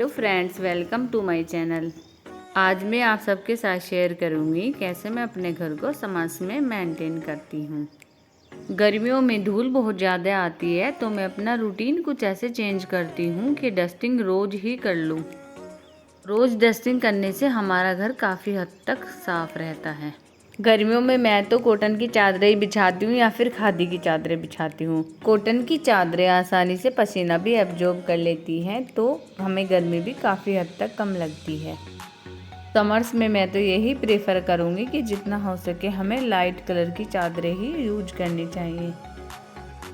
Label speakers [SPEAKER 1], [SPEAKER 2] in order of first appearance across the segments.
[SPEAKER 1] Hello friends, welcome to my channel. आज मैं आप सबके साथ शेयर करूंगी कैसे मैं अपने घर को समाज में मेंटेन करती हूं। गर्मियों में धूल बहुत ज़्यादा आती है तो मैं अपना रूटीन कुछ ऐसे चेंज करती हूं कि डस्टिंग रोज़ ही कर लूं। रोज़ डस्टिंग करने से हमारा घर काफ़ी हद तक साफ़ रहता है। गर्मियों में मैं तो कॉटन की चादरें ही बिछाती हूँ या फिर खादी की चादरें बिछाती हूँ। कॉटन की चादरें आसानी से पसीना भी एब्जॉर्ब कर लेती हैं तो हमें गर्मी भी काफ़ी हद तक कम लगती है। समर्स में मैं तो यही प्रेफर करूँगी कि जितना हो सके हमें लाइट कलर की चादरें ही यूज करनी चाहिए।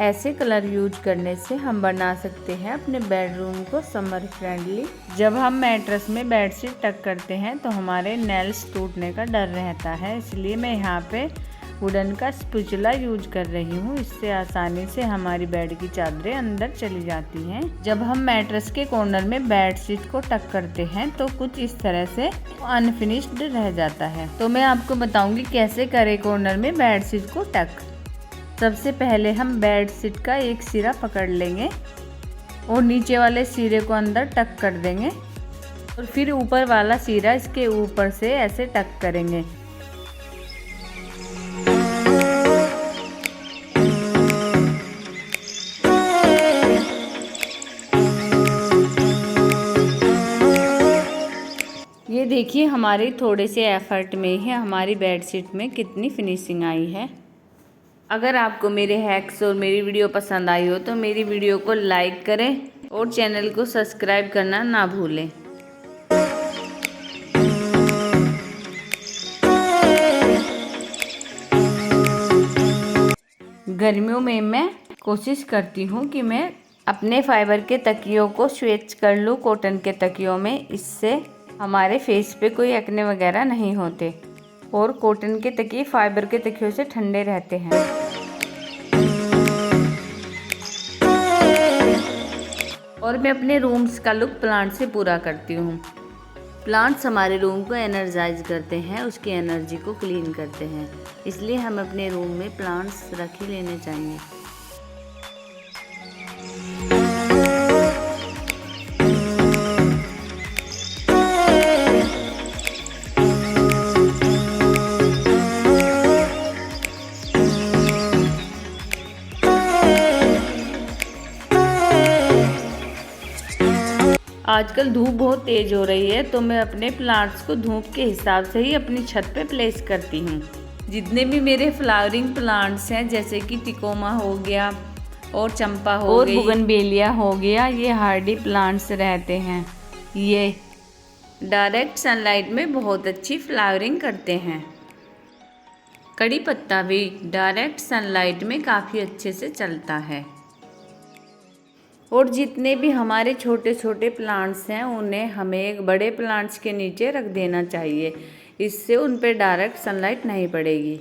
[SPEAKER 1] ऐसे कलर यूज करने से हम बना सकते हैं अपने बेडरूम को समर फ्रेंडली। जब हम मैट्रेस में बेडशीट टक करते हैं तो हमारे नेल्स टूटने का डर रहता है, इसलिए मैं यहाँ पे वुडन का स्पैचुला यूज कर रही हूँ। इससे आसानी से हमारी बेड की चादरें अंदर चली जाती हैं। जब हम मैट्रेस के कॉर्नर में बेडशीट को टक करते हैं तो कुछ इस तरह से अनफिनिश्ड रह जाता है। तो मैं आपको बताऊंगी कैसे करें कॉर्नर में बेडशीट को टक। सबसे पहले हम बेडशीट का एक सिरा पकड़ लेंगे और नीचे वाले सिरे को अंदर टक कर देंगे और फिर ऊपर वाला सिरा इसके ऊपर से ऐसे टक करेंगे। ये देखिए हमारे थोड़े से एफर्ट में ही हमारी बेडशीट में कितनी फिनिशिंग आई है। अगर आपको मेरे हैक्स और मेरी वीडियो पसंद आई हो तो मेरी वीडियो को लाइक करें और चैनल को सब्सक्राइब करना ना भूलें। गर्मियों में मैं कोशिश करती हूँ कि मैं अपने फाइबर के तकियों को स्विच कर लूँ कॉटन के तकियों में। इससे हमारे फेस पे कोई एक्ने वगैरह नहीं होते और कॉटन के तकिए फाइबर के तकियों से ठंडे रहते हैं। और मैं अपने रूम्स का लुक प्लांट से पूरा करती हूँ। प्लांट्स हमारे रूम को एनर्जाइज करते हैं, उसकी एनर्जी को क्लीन करते हैं, इसलिए हम अपने रूम में प्लांट्स रख ही लेने चाहिए। आजकल धूप बहुत तेज़ हो रही है तो मैं अपने प्लांट्स को धूप के हिसाब से ही अपनी छत पे प्लेस करती हूँ। जितने भी मेरे फ्लावरिंग प्लांट्स हैं जैसे कि टिकोमा हो गया और चंपा हो गई और बोगनवेलिया हो गया, ये हार्डी प्लांट्स रहते हैं। ये डायरेक्ट सनलाइट में बहुत अच्छी फ्लावरिंग करते हैं। कड़ी पत्ता भी डायरेक्ट सनलाइट में काफ़ी अच्छे से चलता है। और जितने भी हमारे छोटे छोटे प्लांट्स हैं उन्हें हमें एक बड़े प्लांट्स के नीचे रख देना चाहिए, इससे उन पे डायरेक्ट सनलाइट नहीं पड़ेगी।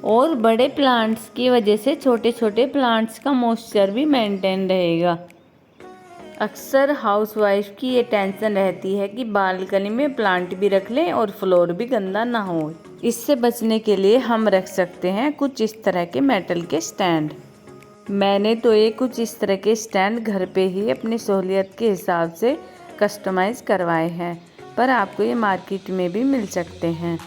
[SPEAKER 1] और बड़े प्लांट्स की वजह से छोटे छोटे प्लांट्स का मॉइस्चर भी मेंटेन रहेगा। अक्सर हाउसवाइफ की ये टेंशन रहती है कि बालकनी में प्लांट भी रख लें और फ्लोर भी गंदा ना हो। इससे बचने के लिए हम रख सकते हैं कुछ इस तरह के मेटल के स्टैंड। मैंने तो ये कुछ इस तरह के स्टैंड घर पे ही अपनी सहूलियत के हिसाब से कस्टमाइज़ करवाए हैं, पर आपको ये मार्केट में भी मिल सकते हैं।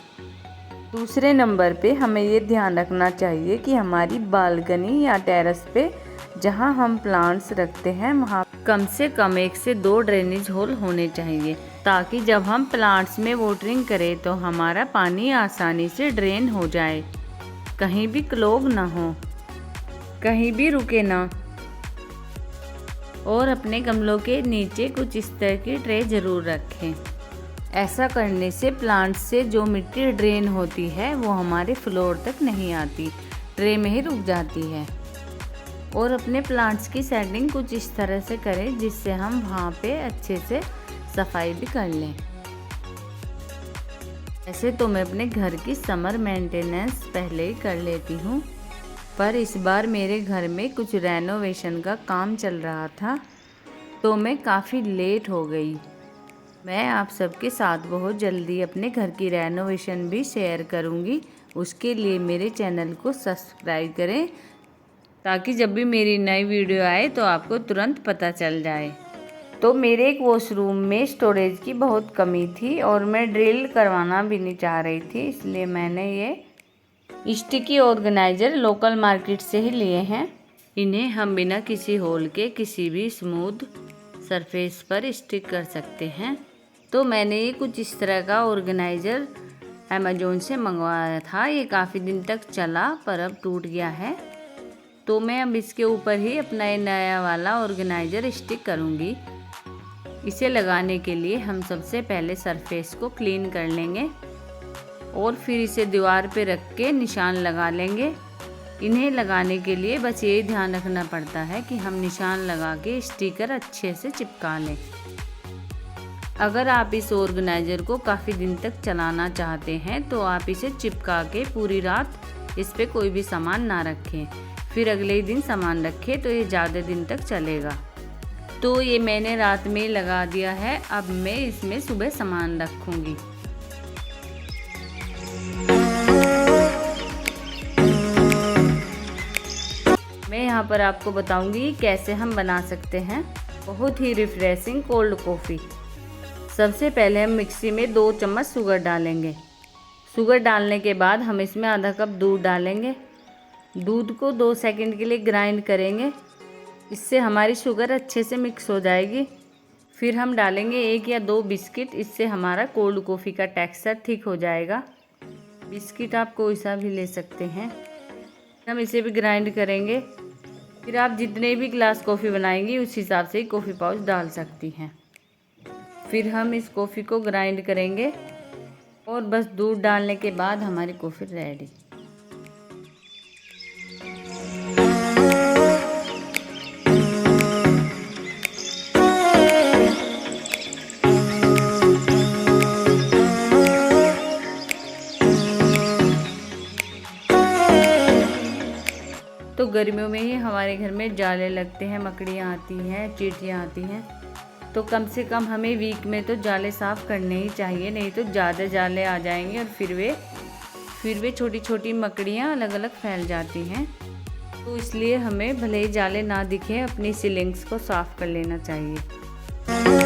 [SPEAKER 1] दूसरे नंबर पे हमें ये ध्यान रखना चाहिए कि हमारी बालकनी या टेरेस पे जहाँ हम प्लांट्स रखते हैं वहाँ कम से कम 1 से 2 ड्रेनेज होल होने चाहिए, ताकि जब हम प्लांट्स में वाटरिंग करें तो हमारा पानी आसानी से ड्रेन हो जाए, कहीं भी क्लॉग ना हो, कहीं भी रुके ना। और अपने गमलों के नीचे कुछ इस तरह की ट्रे ज़रूर रखें। ऐसा करने से प्लांट से जो मिट्टी ड्रेन होती है वो हमारे फ्लोर तक नहीं आती, ट्रे में ही रुक जाती है। और अपने प्लांट्स की सेटिंग कुछ इस तरह से करें जिससे हम वहाँ पे अच्छे से सफाई भी कर लें। ऐसे तो मैं अपने घर की समर मेंटेनेंस पहले ही कर लेती हूँ, पर इस बार मेरे घर में कुछ रेनोवेशन का काम चल रहा था तो मैं काफ़ी लेट हो गई। मैं आप सबके साथ बहुत जल्दी अपने घर की रेनोवेशन भी शेयर करूंगी। उसके लिए मेरे चैनल को सब्सक्राइब करें ताकि जब भी मेरी नई वीडियो आए तो आपको तुरंत पता चल जाए। तो मेरे एक वॉशरूम में स्टोरेज की बहुत कमी थी और मैं ड्रिल करवाना भी नहीं चाह रही थी, इसलिए मैंने ये स्टिकी ऑर्गेनाइज़र लोकल मार्केट से ही लिए हैं। इन्हें हम बिना किसी होल के किसी भी स्मूथ सरफेस पर स्टिक कर सकते हैं। तो मैंने ये कुछ इस तरह का ऑर्गेनाइज़र अमेज़ॉन से मंगवाया था। ये काफ़ी दिन तक चला पर अब टूट गया है, तो मैं अब इसके ऊपर ही अपना ये नया वाला ऑर्गेनाइज़र स्टिक करूँगी। इसे लगाने के लिए हम सबसे पहले सरफेस को क्लीन कर लेंगे और फिर इसे दीवार पे रख के निशान लगा लेंगे। इन्हें लगाने के लिए बस ये ध्यान रखना पड़ता है कि हम निशान लगा के स्टिकर अच्छे से चिपका लें। अगर आप इस ऑर्गेनाइज़र को काफ़ी दिन तक चलाना चाहते हैं तो आप इसे चिपका के पूरी रात इस पे कोई भी सामान ना रखें, फिर अगले ही दिन सामान रखें तो ये ज़्यादा दिन तक चलेगा। तो ये मैंने रात में लगा दिया है। अब मैं इसमें सुबह सामान रखूँगी। मैं यहाँ पर आपको बताऊँगी कैसे हम बना सकते हैं बहुत ही रिफ्रेशिंग कोल्ड कॉफ़ी। सबसे पहले हम मिक्सी में 2 चम्मच शुगर डालेंगे। शुगर डालने के बाद हम इसमें आधा कप दूध डालेंगे। दूध को 2 सेकंड के लिए ग्राइंड करेंगे, इससे हमारी शुगर अच्छे से मिक्स हो जाएगी। फिर हम डालेंगे 1 या 2 बिस्किट, इससे हमारा कोल्ड कॉफ़ी का टेक्सचर ठीक हो जाएगा। बिस्किट आप कोई सा भी ले सकते हैं। हम इसे भी ग्राइंड करेंगे। फिर आप जितने भी ग्लास कॉफ़ी बनाएंगी उस हिसाब से ही कॉफ़ी पाउच डाल सकती हैं। फिर हम इस कॉफ़ी को ग्राइंड करेंगे और बस दूध डालने के बाद हमारी कॉफ़ी रेडी। तो गर्मियों में ही हमारे घर में जाले लगते हैं, मकड़ियाँ आती हैं, चींटियाँ आती हैं, तो कम से कम हमें वीक में तो जाले साफ़ करने ही चाहिए, नहीं तो ज़्यादा जाले आ जाएंगे और फिर वे छोटी छोटी मकड़ियाँ अलग अलग फैल जाती हैं। तो इसलिए हमें भले ही जाले ना दिखें, अपनी सीलिंग्स को साफ़ कर लेना चाहिए।